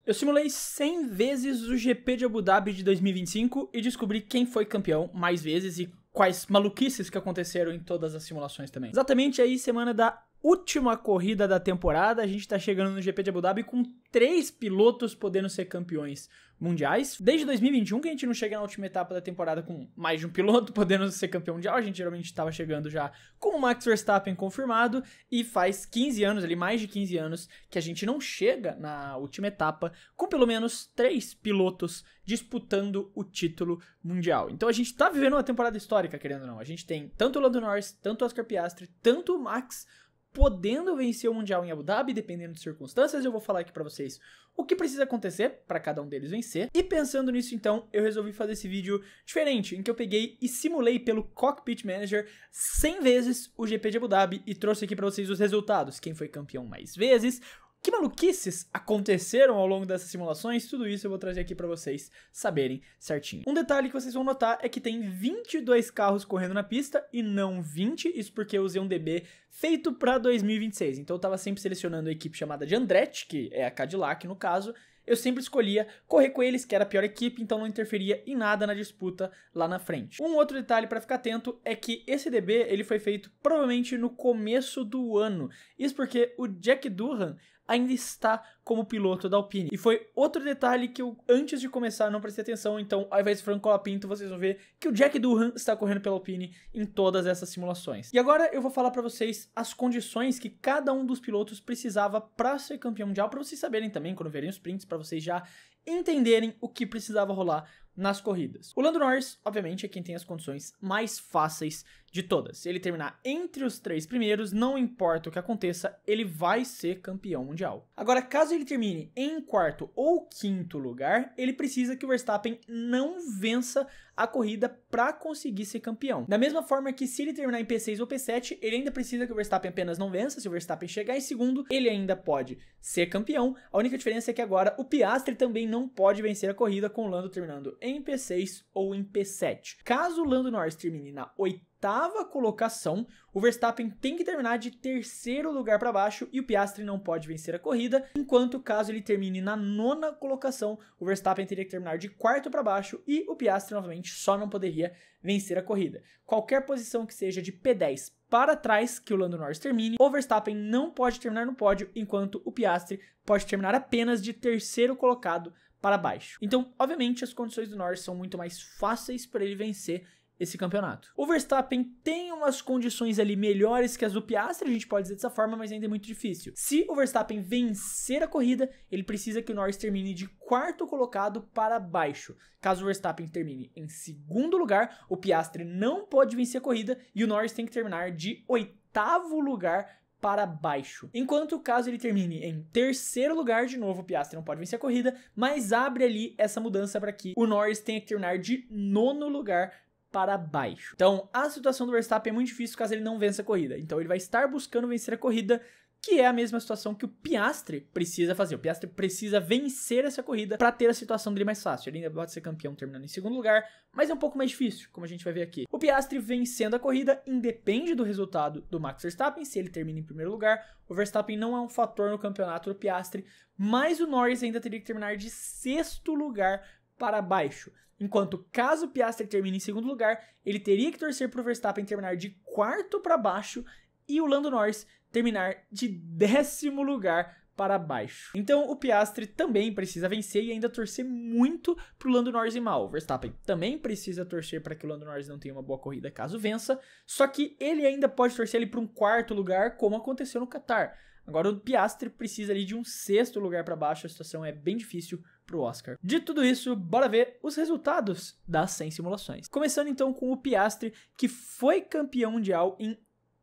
Eu simulei 100 vezes o GP de Abu Dhabi de 2025 e descobri quem foi campeão mais vezes e quais maluquices que aconteceram em todas as simulações também. Exatamente aí, semana da última corrida da temporada, a gente tá chegando no GP de Abu Dhabi com 3 pilotos podendo ser campeões mundiais. Desde 2021 que a gente não chega na última etapa da temporada com mais de um piloto podendo ser campeão mundial. A gente geralmente estava chegando já com o Max Verstappen confirmado e faz 15 anos, ali mais de 15 anos, que a gente não chega na última etapa com pelo menos 3 pilotos disputando o título mundial. Então a gente tá vivendo uma temporada histórica, querendo ou não. A gente tem tanto o Lando Norris, tanto o Oscar Piastri, tanto o Max podendo vencer o Mundial em Abu Dhabi, dependendo de circunstâncias. Eu vou falar aqui pra vocês o que precisa acontecer para cada um deles vencer. E pensando nisso, então, eu resolvi fazer esse vídeo diferente, em que eu peguei e simulei pelo Cockpit Manager 100 vezes o GP de Abu Dhabi e trouxe aqui pra vocês os resultados. Quem foi campeão mais vezes, que maluquices aconteceram ao longo dessas simulações, tudo isso eu vou trazer aqui pra vocês saberem certinho. Um detalhe que vocês vão notar é que tem 22 carros correndo na pista e não 20, isso porque eu usei um DB feito pra 2026, então eu tava sempre selecionando a equipe chamada de Andretti, que é a Cadillac no caso. Eu sempre escolhia correr com eles, que era a pior equipe, então não interferia em nada na disputa lá na frente. Um outro detalhe para ficar atento é que esse DB ele foi feito provavelmente no começo do ano. Isso porque o Jack Durham ainda está como piloto da Alpine. E foi outro detalhe que eu, antes de começar, não prestei atenção. Então, ao invés de Franco Colapinto, vocês vão ver que o Jack Durham está correndo pela Alpine em todas essas simulações. E agora eu vou falar para vocês as condições que cada um dos pilotos precisava para ser campeão mundial, para vocês saberem também, quando verem os prints, para vocês já entenderem o que precisava rolar nas corridas. O Lando Norris, obviamente, é quem tem as condições mais fáceis de todas. Se ele terminar entre os 3 primeiros, não importa o que aconteça, ele vai ser campeão mundial. Agora, caso ele termine em 4º ou 5º lugar, ele precisa que o Verstappen não vença a corrida para conseguir ser campeão. Da mesma forma que se ele terminar em P6 ou P7, ele ainda precisa que o Verstappen apenas não vença. Se o Verstappen chegar em 2º, ele ainda pode ser campeão. A única diferença é que agora o Piastri também não pode vencer a corrida, com o Lando terminando em P6 ou em P7. Caso o Lando Norris termine na 8ª colocação, o Verstappen tem que terminar de 3º lugar para baixo e o Piastri não pode vencer a corrida, enquanto caso ele termine na 9ª colocação, o Verstappen teria que terminar de 4º para baixo e o Piastri novamente só não poderia vencer a corrida. Qualquer posição que seja de P10 para trás que o Lando Norris termine, o Verstappen não pode terminar no pódio, enquanto o Piastri pode terminar apenas de 3º colocado para baixo. Então, obviamente, as condições do Norris são muito mais fáceis para ele vencer esse campeonato. O Verstappen tem umas condições ali melhores que as do Piastri, a gente pode dizer dessa forma, mas ainda é muito difícil. Se o Verstappen vencer a corrida, ele precisa que o Norris termine de 4º colocado para baixo. Caso o Verstappen termine em 2º lugar, o Piastri não pode vencer a corrida e o Norris tem que terminar de 8º lugar para baixo. Enquanto caso ele termine em 3º lugar, de novo o Piastri não pode vencer a corrida, mas abre ali essa mudança para que o Norris tenha que terminar de 9º lugar para baixo. Então, a situação do Verstappen é muito difícil caso ele não vença a corrida. Então, ele vai estar buscando vencer a corrida, que é a mesma situação que o Piastri precisa fazer. O Piastri precisa vencer essa corrida para ter a situação dele mais fácil. Ele ainda pode ser campeão terminando em 2º lugar, mas é um pouco mais difícil, como a gente vai ver aqui. O Piastri vencendo a corrida independe do resultado do Max Verstappen. Se ele termina em 1º lugar, o Verstappen não é um fator no campeonato do Piastri, mas o Norris ainda teria que terminar de 6º lugar para baixo. Enquanto caso o Piastri termine em 2º lugar, ele teria que torcer para o Verstappen terminar de 4º para baixo e o Lando Norris terminar de 10º lugar para baixo. Então o Piastri também precisa vencer e ainda torcer muito para o Lando Norris ir mal. O Verstappen também precisa torcer para que o Lando Norris não tenha uma boa corrida caso vença, só que ele ainda pode torcer ali para um 4º lugar, como aconteceu no Qatar. Agora o Piastri precisa ali de um 6º lugar para baixo, a situação é bem difícil pro Oscar. De tudo isso, bora ver os resultados das 100 simulações. Começando então com o Piastri, que foi campeão mundial em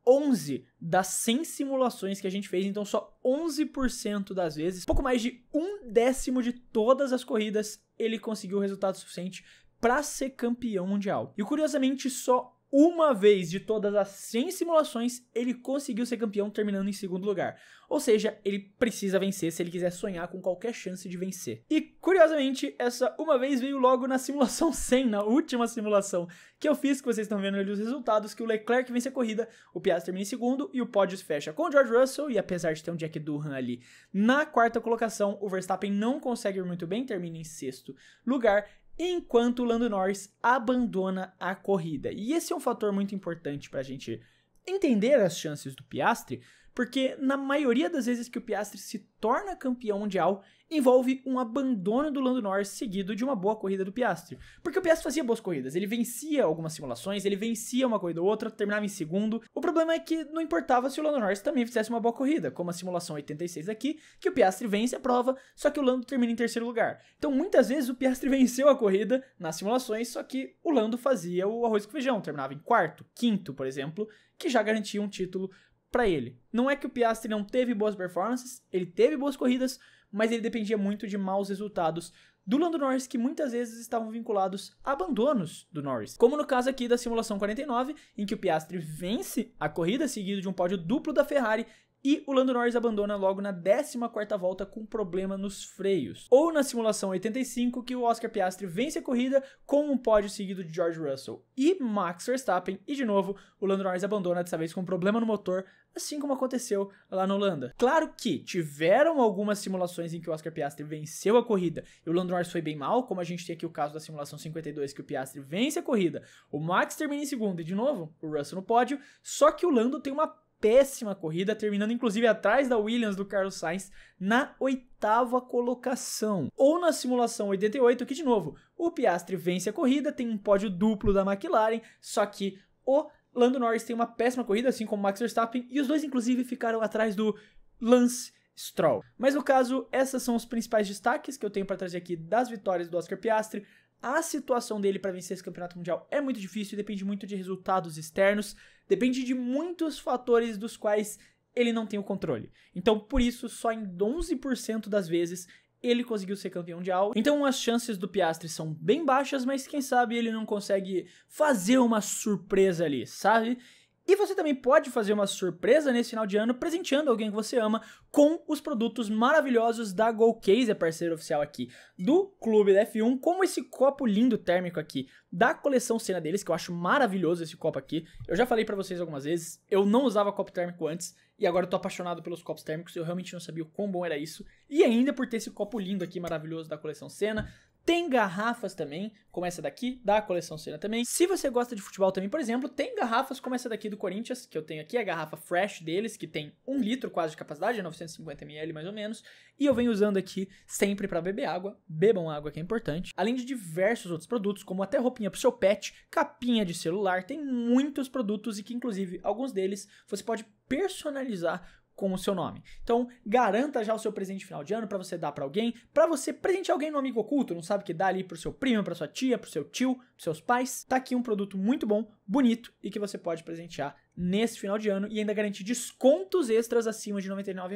11 das 100 simulações que a gente fez, então só 11% das vezes, pouco mais de 1/10 de todas as corridas, ele conseguiu o resultado suficiente para ser campeão mundial. E curiosamente, só uma vez de todas as 100 simulações, ele conseguiu ser campeão terminando em segundo lugar. Ou seja, ele precisa vencer se ele quiser sonhar com qualquer chance de vencer. E, curiosamente, essa uma vez veio logo na simulação 100, na última simulação que eu fiz, que vocês estão vendo ali os resultados, que o Leclerc vence a corrida, o Piastri termina em segundo e o pódio se fecha com o George Russell, e apesar de ter um Jack Doohan ali na quarta colocação, o Verstappen não consegue ir muito bem, termina em sexto lugar, enquanto o Lando Norris abandona a corrida. E esse é um fator muito importante para a gente entender as chances do Piastri, porque na maioria das vezes que o Piastri se torna campeão mundial, envolve um abandono do Lando Norris seguido de uma boa corrida do Piastri. Porque o Piastri fazia boas corridas, ele vencia algumas simulações, ele vencia uma corrida ou outra, terminava em segundo. O problema é que não importava se o Lando Norris também fizesse uma boa corrida, como a simulação 86 aqui, que o Piastri vence a prova, só que o Lando termina em terceiro lugar. Então muitas vezes o Piastri venceu a corrida nas simulações, só que o Lando fazia o arroz com feijão, terminava em quarto, quinto, por exemplo, que já garantia um título para ele. Não é que o Piastri não teve boas performances, ele teve boas corridas, mas ele dependia muito de maus resultados do Lando Norris, que muitas vezes estavam vinculados a abandonos do Norris. Como no caso aqui da simulação 49, em que o Piastri vence a corrida, seguido de um pódio duplo da Ferrari, e o Lando Norris abandona logo na 14ª volta com problema nos freios. Ou na simulação 85, que o Oscar Piastri vence a corrida com um pódio seguido de George Russell e Max Verstappen, e de novo o Lando Norris abandona, dessa vez com problema no motor, assim como aconteceu lá na Holanda. Claro que tiveram algumas simulações em que o Oscar Piastri venceu a corrida e o Lando Norris foi bem mal, como a gente tem aqui o caso da simulação 52, que o Piastri vence a corrida, o Max termina em segundo e de novo o Russell no pódio, só que o Lando tem uma péssima corrida, terminando inclusive atrás da Williams do Carlos Sainz na 8ª colocação. Ou na simulação 88, que de novo, o Piastri vence a corrida, tem um pódio duplo da McLaren, só que o Lando Norris tem uma péssima corrida, assim como o Max Verstappen, e os dois inclusive ficaram atrás do Lance Stroll. Mas no caso, esses são os principais destaques que eu tenho para trazer aqui das vitórias do Oscar Piastri. A situação dele para vencer esse campeonato mundial é muito difícil, depende muito de resultados externos, depende de muitos fatores dos quais ele não tem o controle. Então, por isso, só em 11% das vezes ele conseguiu ser campeão mundial. Então, as chances do Piastri são bem baixas, mas quem sabe ele não consegue fazer uma surpresa ali, sabe? E você também pode fazer uma surpresa nesse final de ano presenteando alguém que você ama com os produtos maravilhosos da GoCase, a parceira oficial aqui do Clube da F1, como esse copo lindo térmico aqui da coleção Senna deles, que eu acho maravilhoso esse copo aqui. Eu já falei pra vocês algumas vezes, eu não usava copo térmico antes e agora eu tô apaixonado pelos copos térmicos, eu realmente não sabia o quão bom era isso. E ainda por ter esse copo lindo aqui maravilhoso da coleção Senna. Tem garrafas também, como essa daqui, da coleção Senna também. Se você gosta de futebol também, por exemplo, tem garrafas como essa daqui do Corinthians, que eu tenho aqui, a garrafa Fresh deles, que tem 1 litro quase de capacidade, 950 ml mais ou menos, e eu venho usando aqui sempre para beber água, bebam água que é importante, além de diversos outros produtos, como até roupinha pro seu pet, capinha de celular, tem muitos produtos e que inclusive alguns deles você pode personalizar com o seu nome. Então, garanta já o seu presente de final de ano para você dar para alguém, para você presentear alguém no amigo oculto, não sabe o que dá ali pro seu primo, pra sua tia, pro seu tio, pros seus pais. Tá aqui um produto muito bom, bonito e que você pode presentear nesse final de ano e ainda garantir descontos extras acima de R$ 99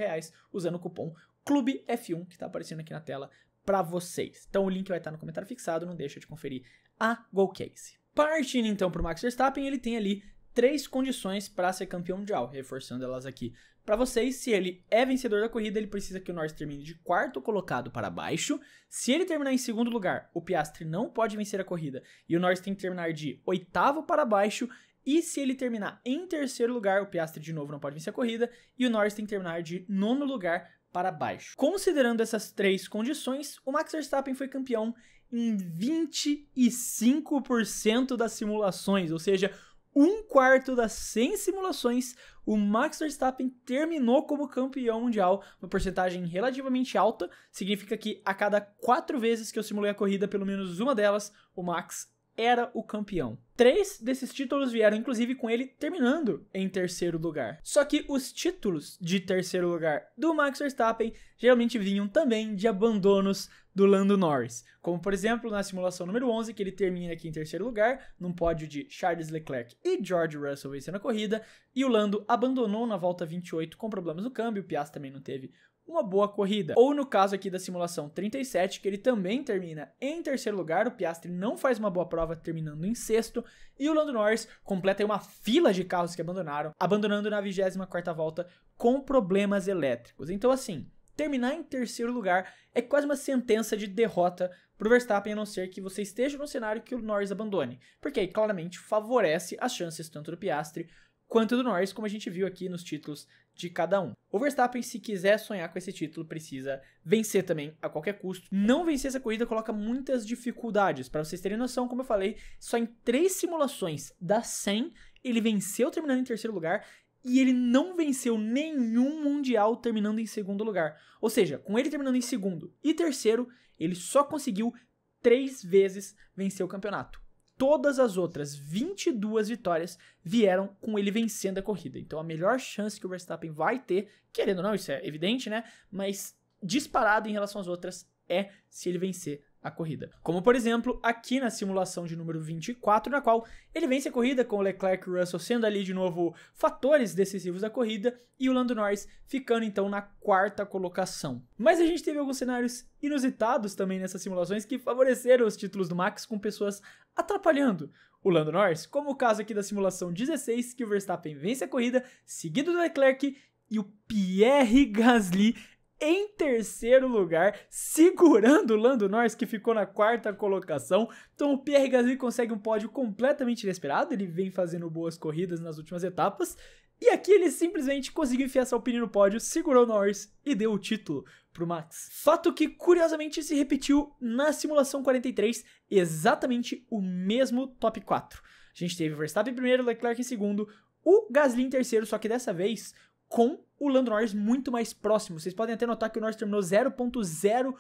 usando o cupom Clube F1 que tá aparecendo aqui na tela para vocês. Então, o link vai estar no comentário fixado, não deixa de conferir a GoCase. Partindo então pro Max Verstappen, ele tem ali 3 condições para ser campeão mundial, reforçando elas aqui para vocês. Se ele é vencedor da corrida, ele precisa que o Norris termine de 4º colocado para baixo. Se ele terminar em 2º lugar, o Piastri não pode vencer a corrida e o Norris tem que terminar de 8º para baixo. E se ele terminar em 3º lugar, o Piastri de novo não pode vencer a corrida e o Norris tem que terminar de 9º lugar para baixo. Considerando essas 3 condições, o Max Verstappen foi campeão em 25% das simulações, ou seja, 1/4 das 100 simulações, o Max Verstappen terminou como campeão mundial, uma porcentagem relativamente alta, significa que a cada 4 vezes que eu simulei a corrida, pelo menos uma delas, o Max era o campeão. 3 desses títulos vieram, inclusive, com ele terminando em 3º lugar. Só que os títulos de 3º lugar do Max Verstappen geralmente vinham também de abandonos do Lando Norris. Como, por exemplo, na simulação número 11, que ele termina aqui em 3º lugar, num pódio de Charles Leclerc e George Russell vencendo a corrida, e o Lando abandonou na volta 28 com problemas no câmbio, o Piastri também não teve uma boa corrida. Ou no caso aqui da simulação 37, que ele também termina em terceiro lugar, o Piastri não faz uma boa prova, terminando em sexto, e o Lando Norris completa aí uma fila de carros que abandonaram, abandonando na 24ª volta com problemas elétricos. Então assim, terminar em terceiro lugar é quase uma sentença de derrota pro Verstappen, a não ser que você esteja no cenário que o Norris abandone, porque aí claramente favorece as chances tanto do Piastri quanto do Norris, como a gente viu aqui nos títulos de cada um. O Verstappen, se quiser sonhar com esse título, precisa vencer também a qualquer custo. Não vencer essa corrida coloca muitas dificuldades. Para vocês terem noção, como eu falei, só em 3 simulações das 100 ele venceu terminando em terceiro lugar e ele não venceu nenhum mundial terminando em segundo lugar. Ou seja, com ele terminando em segundo e terceiro, ele só conseguiu 3 vezes vencer o campeonato. Todas as outras 22 vitórias vieram com ele vencendo a corrida. Então a melhor chance que o Verstappen vai ter, querendo ou não, isso é evidente, né? Mas disparado em relação às outras é se ele vencer a corrida. Como, por exemplo, aqui na simulação de número 24, na qual ele vence a corrida com o Leclerc e o Russell sendo ali de novo fatores decisivos da corrida e o Lando Norris ficando então na 4ª colocação. Mas a gente teve alguns cenários inusitados também nessas simulações que favoreceram os títulos do Max com pessoas atrapalhando o Lando Norris, como o caso aqui da simulação 16, que o Verstappen vence a corrida, seguido do Leclerc e o Pierre Gasly em terceiro lugar, segurando o Lando Norris, que ficou na 4ª colocação. Então o Pierre Gasly consegue um pódio completamente inesperado, ele vem fazendo boas corridas nas últimas etapas, e aqui ele simplesmente conseguiu enfiar essa Alpine no pódio, segurou o Norris e deu o título pro Max. Fato que curiosamente se repetiu na simulação 43, exatamente o mesmo top 4. A gente teve o Verstappen em primeiro, Leclerc em segundo, o Gasly em terceiro, só que dessa vez com o Lando Norris muito mais próximo. Vocês podem até notar que o Norris terminou 0,01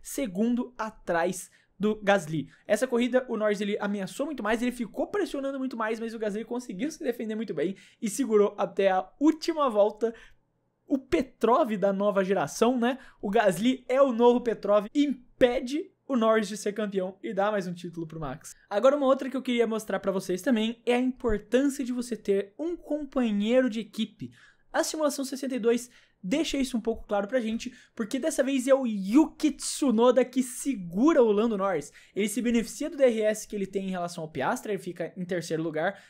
segundo atrás do Gasly. Essa corrida o Norris ele ameaçou muito mais, ele ficou pressionando muito mais, mas o Gasly conseguiu se defender muito bem e segurou até a última volta. O Petrov da nova geração, né? O Gasly é o novo Petrov, impede o Norris de ser campeão e dá mais um título pro Max. Agora uma outra que eu queria mostrar pra vocês também é a importância de você ter um companheiro de equipe. A simulação 62 deixa isso um pouco claro pra gente, porque dessa vez é o Yuki Tsunoda que segura o Lando Norris. Ele se beneficia do DRS que ele tem em relação ao Piastri, ele fica em terceiro lugar,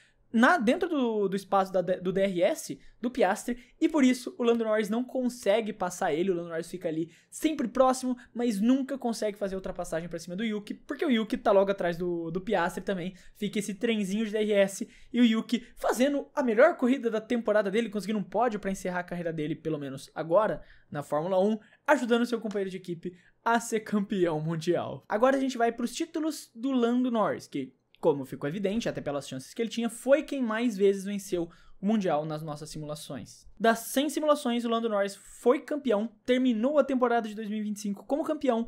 dentro do espaço do DRS do Piastri, e por isso o Lando Norris não consegue passar ele. O Lando Norris fica ali sempre próximo, mas nunca consegue fazer ultrapassagem pra cima do Yuki, porque o Yuki tá logo atrás do Piastri também, fica esse trenzinho de DRS, e o Yuki fazendo a melhor corrida da temporada dele, conseguindo um pódio pra encerrar a carreira dele, pelo menos agora, na Fórmula 1, ajudando seu companheiro de equipe a ser campeão mundial. Agora a gente vai pros títulos do Lando Norris, que, como ficou evidente, até pelas chances que ele tinha, foi quem mais vezes venceu o Mundial nas nossas simulações. Das 100 simulações, o Lando Norris foi campeão, terminou a temporada de 2025 como campeão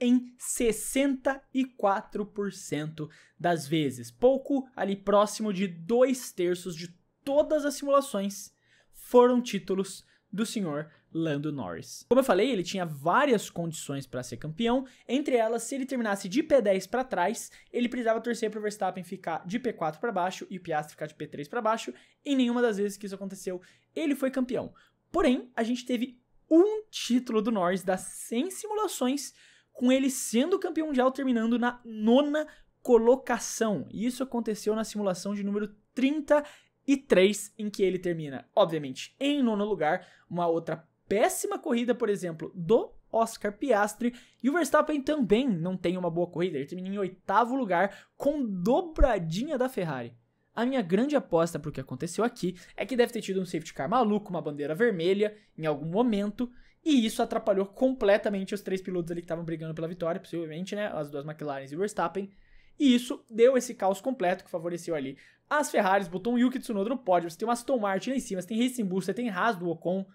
em 64% das vezes. Pouco ali próximo de 2/3 de todas as simulações foram títulos do senhor Lando Norris. Como eu falei, ele tinha várias condições para ser campeão, entre elas, se ele terminasse de P10 para trás, ele precisava torcer para o Verstappen ficar de P4 para baixo e o Piastri ficar de P3 para baixo. Em nenhuma das vezes que isso aconteceu, ele foi campeão. Porém, a gente teve um título do Norris das 100 simulações, com ele sendo campeão mundial terminando na 9ª colocação. E isso aconteceu na simulação de número 33, em que ele termina, obviamente, em 9º lugar, uma outra péssima corrida, por exemplo, do Oscar Piastri, e o Verstappen também não tem uma boa corrida, ele termina em 8º lugar com dobradinha da Ferrari. A minha grande aposta para o que aconteceu aqui é que deve ter tido um safety car maluco, uma bandeira vermelha em algum momento, e isso atrapalhou completamente os 3 pilotos ali que estavam brigando pela vitória, possivelmente, né, as 2 McLaren e o Verstappen, e isso deu esse caos completo que favoreceu ali as Ferraris, botou um Yuki Tsunoda no pódio, você tem uma Aston Martin lá em cima, você tem Racing Bull, você tem Haas do Ocon.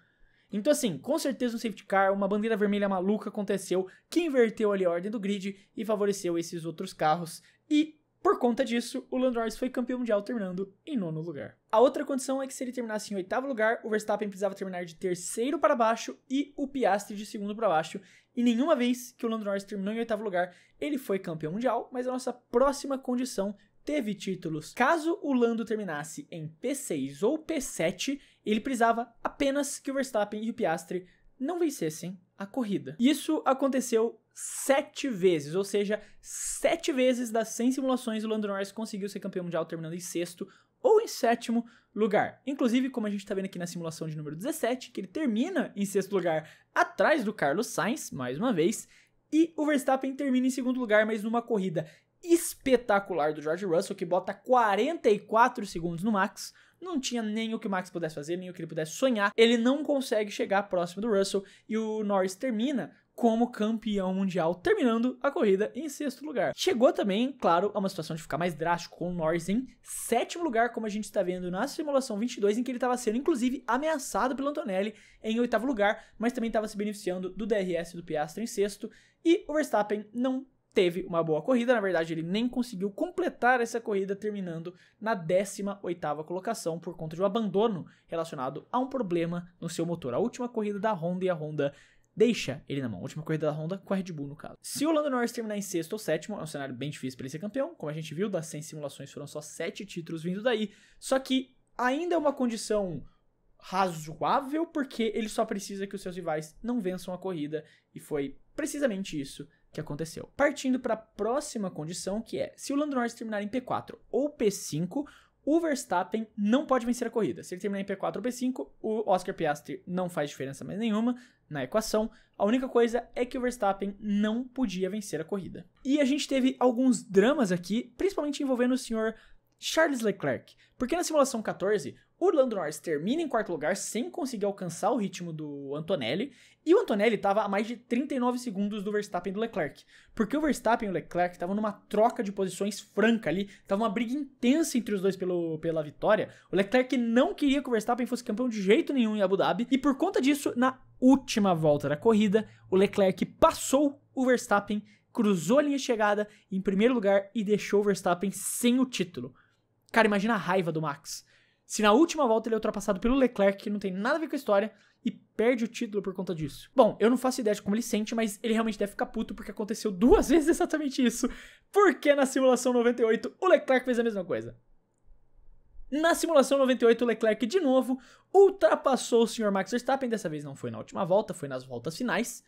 Então assim, com certeza um safety car, uma bandeira vermelha maluca aconteceu, que inverteu ali a ordem do grid e favoreceu esses outros carros. E por conta disso, o Lando Norris foi campeão mundial terminando em 9º lugar. A outra condição é que se ele terminasse em 8º lugar, o Verstappen precisava terminar de terceiro para baixo e o Piastri de segundo para baixo. E nenhuma vez que o Lando Norris terminou em 8º lugar, ele foi campeão mundial, mas a nossa próxima condição teve títulos. Caso o Lando terminasse em P6 ou P7, ele precisava apenas que o Verstappen e o Piastri não vencessem a corrida. Isso aconteceu 7 vezes, ou seja, 7 vezes das 100 simulações o Lando Norris conseguiu ser campeão mundial terminando em 6º ou em 7º lugar. Inclusive, como a gente tá vendo aqui na simulação de número 17, que ele termina em 6º lugar atrás do Carlos Sainz, mais uma vez, e o Verstappen termina em 2º lugar, mas numa corrida espetacular do George Russell, que bota 44 segundos no Max. Não tinha nem o que o Max pudesse fazer, nem o que ele pudesse sonhar. Ele não consegue chegar próximo do Russell e o Norris termina como campeão mundial, terminando a corrida em 6º lugar. Chegou também, claro, a uma situação de ficar mais drástico, com o Norris em 7º lugar, como a gente está vendo na simulação 22, em que ele estava sendo, inclusive, ameaçado pelo Antonelli em 8º lugar, mas também estava se beneficiando do DRS do Piastri em 6º, e o Verstappen não teve uma boa corrida, na verdade ele nem conseguiu completar essa corrida, terminando na 18ª colocação por conta de um abandono relacionado a um problema no seu motor. A última corrida da Honda, e a Honda deixa ele na mão. A última corrida da Honda com a Red Bull, no caso. Se o Lando Norris terminar em 6º ou 7º, é um cenário bem difícil para ele ser campeão. Como a gente viu, das 100 simulações foram só 7 títulos vindo daí. Só que ainda é uma condição razoável, porque ele só precisa que os seus rivais não vençam a corrida, e foi precisamente isso que aconteceu. Partindo para a próxima condição, que é, se o Lando Norris terminar em P4 ou P5, o Verstappen não pode vencer a corrida. Se ele terminar em P4 ou P5, o Oscar Piastri não faz diferença mais nenhuma na equação. A única coisa é que o Verstappen não podia vencer a corrida. E a gente teve alguns dramas aqui, principalmente envolvendo o senhor Charles Leclerc, porque na simulação 14, o Lando Norris termina em 4º lugar sem conseguir alcançar o ritmo do Antonelli, e o Antonelli estava a mais de 39 segundos do Verstappen e do Leclerc, porque o Verstappen e o Leclerc estavam numa troca de posições franca ali, estava uma briga intensa entre os dois pela vitória. O Leclerc não queria que o Verstappen fosse campeão de jeito nenhum em Abu Dhabi, e por conta disso, na última volta da corrida, o Leclerc passou o Verstappen, cruzou a linha de chegada em 1º lugar e deixou o Verstappen sem o título. Cara, imagina a raiva do Max. Se na última volta ele é ultrapassado pelo Leclerc, que não tem nada a ver com a história, e perde o título por conta disso. Bom, eu não faço ideia de como ele sente, mas ele realmente deve ficar puto, porque aconteceu 2 vezes exatamente isso. Porque na simulação 98, o Leclerc fez a mesma coisa. Na simulação 98, o Leclerc, de novo, ultrapassou o Sr. Max Verstappen. Dessa vez não foi na última volta, foi nas voltas finais.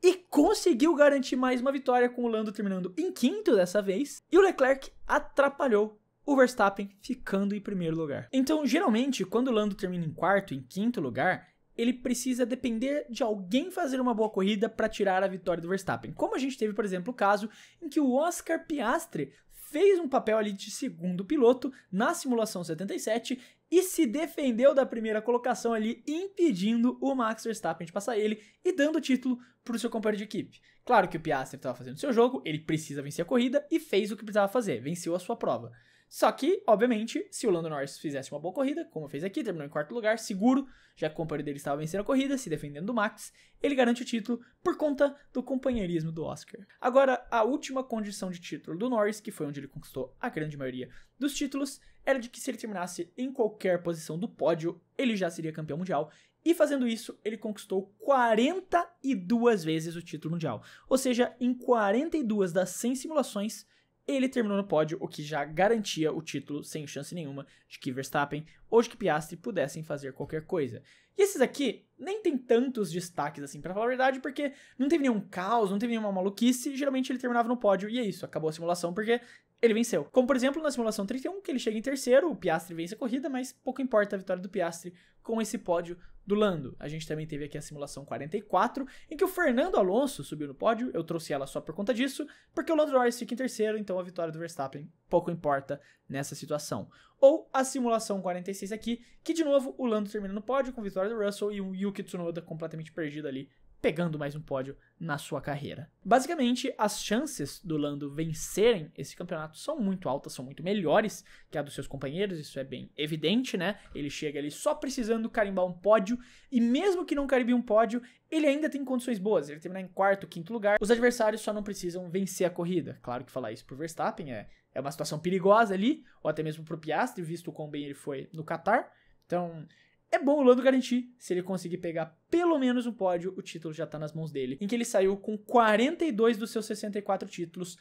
E conseguiu garantir mais uma vitória, com o Lando terminando em 5º dessa vez. E o Leclerc atrapalhou o Verstappen ficando em 1º lugar. Então, geralmente, quando o Lando termina em 4º, em 5º lugar, ele precisa depender de alguém fazer uma boa corrida para tirar a vitória do Verstappen. Como a gente teve, por exemplo, o caso em que o Oscar Piastri fez um papel ali de segundo piloto na simulação 77 e se defendeu da primeira colocação ali, impedindo o Max Verstappen de passar ele e dando o título para o seu companheiro de equipe. Claro que o Piastri estava fazendo seu jogo, ele precisa vencer a corrida e fez o que precisava fazer, venceu a sua prova. Só que, obviamente, se o Lando Norris fizesse uma boa corrida, como fez aqui, terminou em 4º lugar, seguro, já que o companheiro dele estava vencendo a corrida, se defendendo do Max, ele garante o título por conta do companheirismo do Oscar. Agora, a última condição de título do Norris, que foi onde ele conquistou a grande maioria dos títulos, era de que se ele terminasse em qualquer posição do pódio, ele já seria campeão mundial. E fazendo isso, ele conquistou 42 vezes o título mundial. Ou seja, em 42 das 100 simulações, ele terminou no pódio, o que já garantia o título sem chance nenhuma de que Verstappen ou de que Piastri pudessem fazer qualquer coisa. E esses aqui nem tem tantos destaques assim, pra falar a verdade, porque não teve nenhum caos, não teve nenhuma maluquice, geralmente ele terminava no pódio e é isso, acabou a simulação porque ele venceu. Como por exemplo na simulação 31, que ele chega em 3º, o Piastri vence a corrida, mas pouco importa a vitória do Piastri com esse pódio do Lando. A gente também teve aqui a simulação 44, em que o Fernando Alonso subiu no pódio, eu trouxe ela só por conta disso, porque o Lando Norris fica em 3º, então a vitória do Verstappen pouco importa nessa situação. Ou a simulação 46 aqui, que de novo o Lando termina no pódio com a vitória do Russell e o Yuki Tsunoda completamente perdido ali, pegando mais um pódio na sua carreira. Basicamente, as chances do Lando vencerem esse campeonato são muito altas, são muito melhores que a dos seus companheiros, isso é bem evidente, né? Ele chega ali só precisando carimbar um pódio, e mesmo que não carimbe um pódio, ele ainda tem condições boas, ele terminar em 4º, 5º lugar, os adversários só não precisam vencer a corrida. Claro que falar isso pro Verstappen é uma situação perigosa ali, ou até mesmo pro Piastri, visto o quão bem ele foi no Qatar, então é bom o Lando garantir, se ele conseguir pegar pelo menos um pódio, o título já tá nas mãos dele, em que ele saiu com 42 dos seus 64 títulos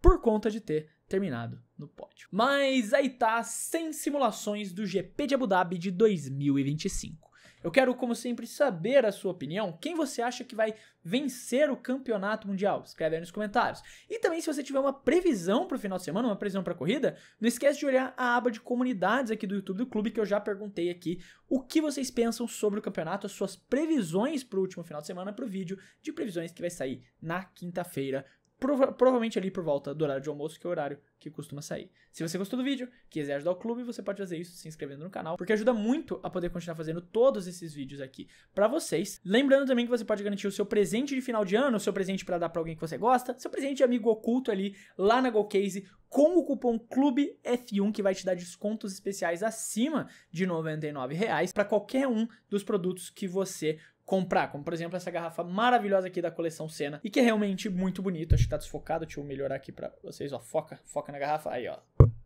por conta de ter terminado no pódio. Mas aí tá 100 simulações do GP de Abu Dhabi de 2025. Eu quero, como sempre, saber a sua opinião. Quem você acha que vai vencer o campeonato mundial? Escreve aí nos comentários. E também, se você tiver uma previsão para o final de semana, uma previsão para a corrida, não esquece de olhar a aba de comunidades aqui do YouTube do clube, que eu já perguntei aqui o que vocês pensam sobre o campeonato, as suas previsões para o último final de semana, para o vídeo de previsões que vai sair na quinta-feira. Provavelmente ali por volta do horário de almoço, que é o horário que costuma sair. Se você gostou do vídeo, quiser ajudar o clube, você pode fazer isso se inscrevendo no canal, porque ajuda muito a poder continuar fazendo todos esses vídeos aqui pra vocês. Lembrando também que você pode garantir o seu presente de final de ano, o seu presente pra dar pra alguém que você gosta, seu presente de amigo oculto ali, lá na GoCase, com o cupom CLUBEF1, que vai te dar descontos especiais acima de R$ 99 pra qualquer um dos produtos que você comprar, como por exemplo essa garrafa maravilhosa aqui da coleção Senna, e que é realmente muito bonito. Acho que tá desfocado, deixa eu melhorar aqui pra vocês, ó, foca na garrafa, aí ó,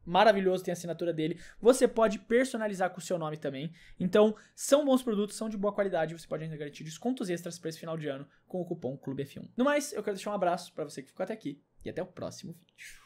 maravilhoso, tem a assinatura dele, você pode personalizar com o seu nome também, então são bons produtos, são de boa qualidade, você pode ainda garantir descontos extras pra esse final de ano com o cupom CLUBEF1. No mais, eu quero deixar um abraço pra você que ficou até aqui, e até o próximo vídeo.